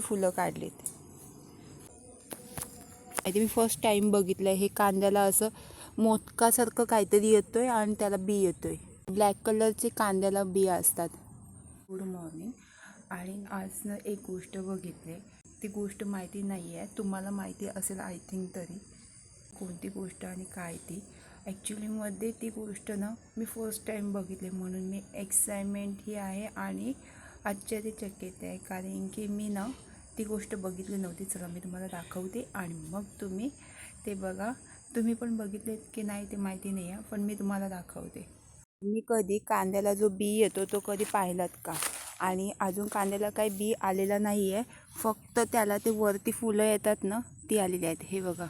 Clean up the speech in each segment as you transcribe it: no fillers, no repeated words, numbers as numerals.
फुलं काढलीत. ते मी first time बघितलं हे कांद्याला असं मोदकासारखं काहीतरी येतोय आणि त्याला बी येतोय. ब्लॅक कलरचे कांद्याला बिया असतात. Good morning. आणि आज ना एक गोष्ट बघितली, ती गोष्ट माहिती नाही आहे, तुम्हाला माहिती असेल आय थिंक. तरी कोणती गोष्ट आणि काय ती ॲक्च्युलीमध्ये ती गोष्ट ना मी फर्स्ट टाईम बघितली, म्हणून मी एक्साइटमेंट ही आहे आणि आश्चर्यचकित आहे. कारण की मी ना ती गोष्ट बघितली नव्हती. चला मी तुम्हाला दाखवते आणि मग तुम्ही ते बघा. तुम्ही पण बघितलेत की नाही ते माहिती नाही आहे, पण मी तुम्हाला दाखवते. मी कधी कांद्याला जो बी येतो तो कधी पाहिलात का? आणि अजून कांद्याला काही बी आलेला नाही आहे, फक्त त्याला ते वरती फुलं येतात ना ती आलेली आहेत. हे बघा,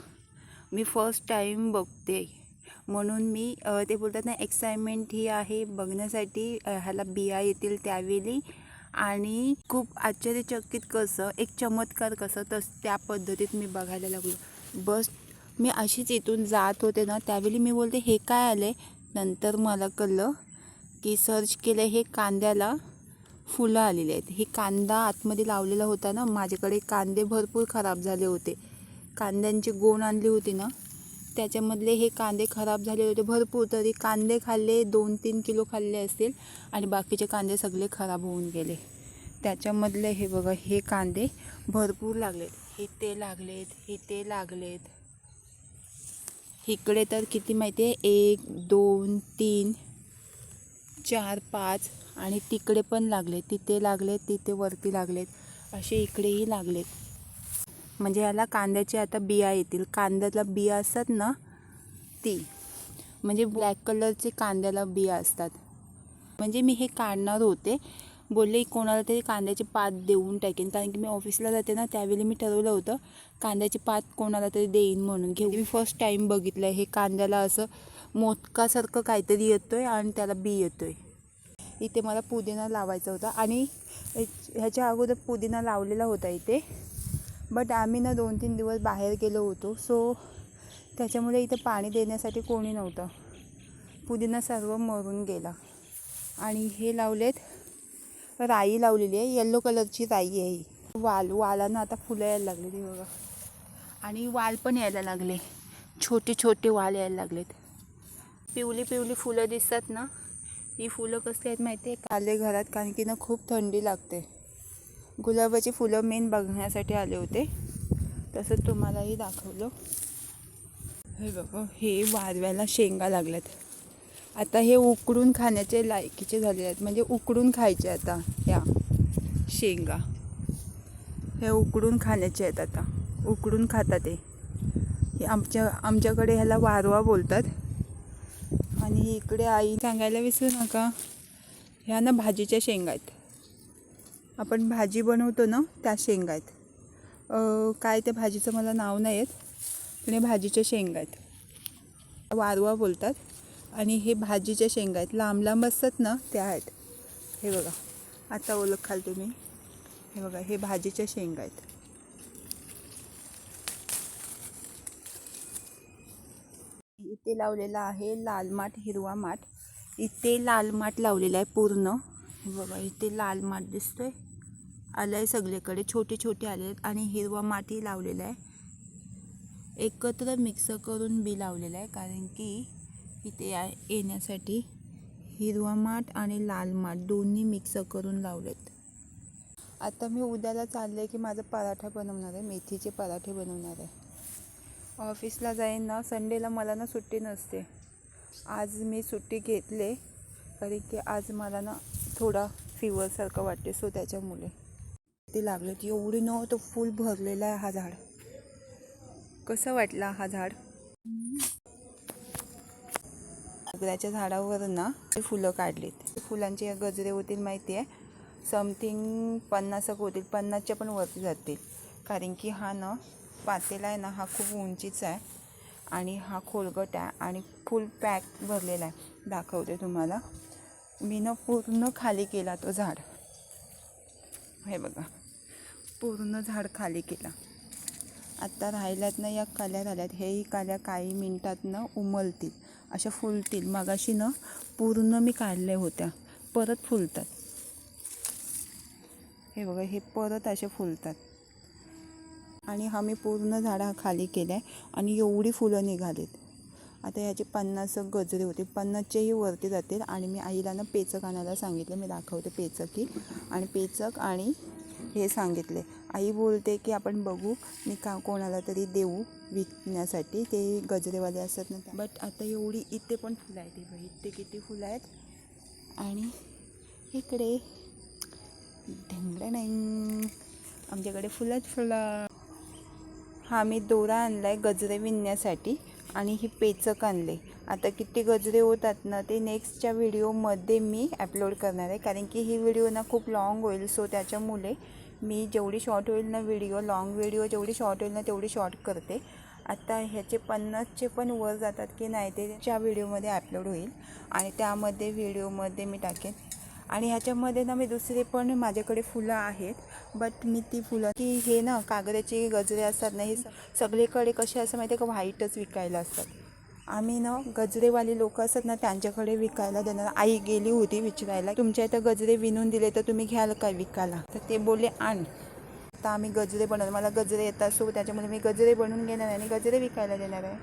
मी फर्स्ट टाईम बघते, म्हणून मी ते बोलतात ना एक्साइटमेंट ही आहे बघण्यासाठी ह्याला बिया येतील त्यावेळी. आणि खूप आश्चर्यचकित कसं एक चमत्कार कसं त्या पद्धतीत मी बघायला लागलो. बस मी अशीच इथून जात होते ना त्यावेळी मी बोलते हे काय आले. नंतर मला कळलं की सर्च केलं, हे कांद्याला फुलं आलेली आहेत. हे कांदा आतमध्ये लावलेला होता ना, माझ्याकडे कांदे भरपूर खराब झाले होते. कांद्यांची गोण आणली होती ना त्याच्यामधले हे कांदे खराब झाले होते भरपूर. तरी कांदे खाल्ले 2-3 किलो खाल्ले असतील आणि बाकीचे कांदे सगळे खराब होऊन गेले. त्याच्यामधले हे बघा, हे कांदे भरपूर लागलेत. हे ते लागलेत, हे ते लागलेत. इकडे तर किती माहिती आहे, 1 2 3 4 5 आणि तिकडे पण लागले, तिथे लागलेत, तिथे वरती लागलेत, असे इकडेही लागलेत. म्हणजे याला कांद्याचे आता बिया येतील. कांद्याला बिया असतात ना ती, म्हणजे ब्लॅक कलरचे कांद्याला बिया असतात. म्हणजे मी हे काढणार होते, बोलले कोणाला तरी कांद्याचे पात देऊन टाकेन. कारण की मी ऑफिसला जाते ना त्यावेळी मी ठरवलं होतं कांद्याचे पात कोणाला तरी देईन म्हणून घेऊ. मी फर्स्ट टाईम बघितलं हे कांद्याला असं मोदकासारखं काहीतरी येतोय आणि त्याला बी येतोय. इथे मला पुदिना लावायचा होता आणि ह्याच्या अगोदर पुदिना लावलेला होता इथे, बट आम्ही ना 2-3 दिवस बाहेर गेलो होतो, सो त्याच्यामुळे इथे पाणी देण्यासाठी कोणी नव्हतं. पुदिना सर्व मरून गेला. आणि हे लावलेत, राई लावलेली आहे, येलो कलरची राई आहे ही. वालांना आता फुलं यायला लागलेली बघा, आणि वाल पण यायला लागले, छोटे छोटे वाल यायला लागलेत. पिवली पिवली फुलं दिसतात ना, ही फुलं कसली आहेत माहिती आहे? आले घरात, कारण की ना खूप थंडी लागते. गुलाबाची फुलं मेन बघण्यासाठी आले होते, तसं तुम्हालाही दाखवलं. हे बघा, हे वारव्याला शेंगा लागल्यात. आता हे उकडून खाण्याचे लायकीचे झाले आहेत, म्हणजे उकडून खायचे आता. ह्या शेंगा हे उकडून खाण्याचे आहेत, आता उकडून खातात. हे आमच्याकडे ह्याला वारवा बोलतात. आणि इकडे आई सांगायला विसरू नका, ह्या ना भाजीच्या शेंगा आहेत. आपण भाजी बनवतो ना त्या शेंगा आहेत. काय त्या भाजीचं मला नाव नाही येत, पण हे भाजीच्या शेंगा आहेत, वारवा बोलतात. आणि हे भाजीच्या शेंगा आहेत, लांब लांब असतात ना त्या आहेत. हे बघा, आता ओळखाल तुम्ही. हे बघा, हे भाजीच्या शेंगा आहेत. इथे लावलेला आहे लाल माठ, हिरवा माठ. इथे लाल माठ लावलेला आहे पूर्ण. हे बघा, इथे लाल माठ दिसतोय, आलं आहे सगळीकडे, छोटे छोटे आले आहेत. आणि हिरवा माठही लावलेला आहे, एकत्र मिक्स करून बी लावलेला आहे. कारण की इथे येण्यासाठी हिरवा माठ आणि लाल माठ दोन्ही मिक्स करून लावलेत. आता मी उद्याला चालले आहे की माझा पराठा बनवणार आहे, मेथीचे पराठे बनवणार आहे. ऑफिसला जाईन ना, संडेला मला ना सुट्टी नसते. आज मी सुट्टी घेतले, कारण की आज मला ना थोडा फिवरसारखं वाटते, सो त्याच्यामुळे ते लागलेत. एवढी न तो फुल भरलेला आहे हा झाड. कसं वाटला हा झाड? मोगऱ्याच्या झाडावर ना फुलं काढलीत. फुलांचे गजरे होतील माहिती आहे, समथिंग 50 होतील, 50च्या पण वरती जातील. कारण की हा ना पातेला आहे ना, हा खूप उंचीचा आहे आणि हा खोलगट आहे आणि फुल पॅक भरलेला आहे. दाखवते तुम्हाला. मी ना पूर्ण खाली केला तो झाड. हे बघा, पूर्ण झाड खाली केला. आत्ता राहिल्यात ना या काल्या राहिल्यात, हेही काल्या काही मिनटात ना उमलतील, अशा फुलतील. मगाशी ना पूर्ण मी काढल्या होत्या, परत फुलतात. हे बघा, हे परत असे फुलतात. आणि हा मी पूर्ण झाडा खाली केला आहे आणि एवढी फुलं निघालीत. आता ह्याचे 50 गजरे होते, 50च्याही वरती जातील. आणि मी आईला ना पेचक आणायला सांगितलं, मी दाखवते पेचकी. आणि पेचक आणि हे सांगितले. आई बोलते की आपण बघू, मी कोणाला तरी देऊ विकण्यासाठी, ते गजरेवाले असतात ना. बट आता एवढी इथे पण फुलं आहेत, हे इथे किती फुलं आहेत. आणि इकडे ढेंगळेढेंग आमच्याकडे फुलं. हा मी दोरा आणला आहे गजरे विणण्यासाठी आणि ही पेचक आणले. आता किती गजरे होतात ना ते नेक्स्टच्या व्हिडिओमध्ये मी अपलोड करणार आहे, कारण की ही व्हिडिओ ना खूप लाँग होईल. सो त्याच्यामुळे मी जेवढी शॉर्ट होईल ना व्हिडिओ, लाँग व्हिडिओ जेवढी शॉर्ट होईल ना तेवढी शॉर्ट करते. आता ह्याचे 50चे पण वर जातात की नाही ते च्या व्हिडिओमध्ये अपलोड होईल आणि त्यामध्ये व्हिडिओमध्ये मी टाकेन. आणि ह्याच्यामध्ये ना मी दुसरे पण माझ्याकडे फुलं आहेत, बट मी ती फुलं की हे ना कागदाचे गजरे असतात ना, हे सगळीकडे कसे असं माहिती आहे का, व्हाईटच विकायला असतात. आम्ही ना गजरेवाली लोक असतात ना त्यांच्याकडे विकायला देणार. आई गेली होती विचारायला, तुमच्या इथं गजरे विणून दिले तर तुम्ही घ्याल काय विकायला, तर ते बोलले आण. आता आम्ही गजरे बनवतो, मला गजरे येतात, सो त्याच्यामुळे मी गजरे बनवून घेणार आहे आणि गजरे विकायला देणार आहे.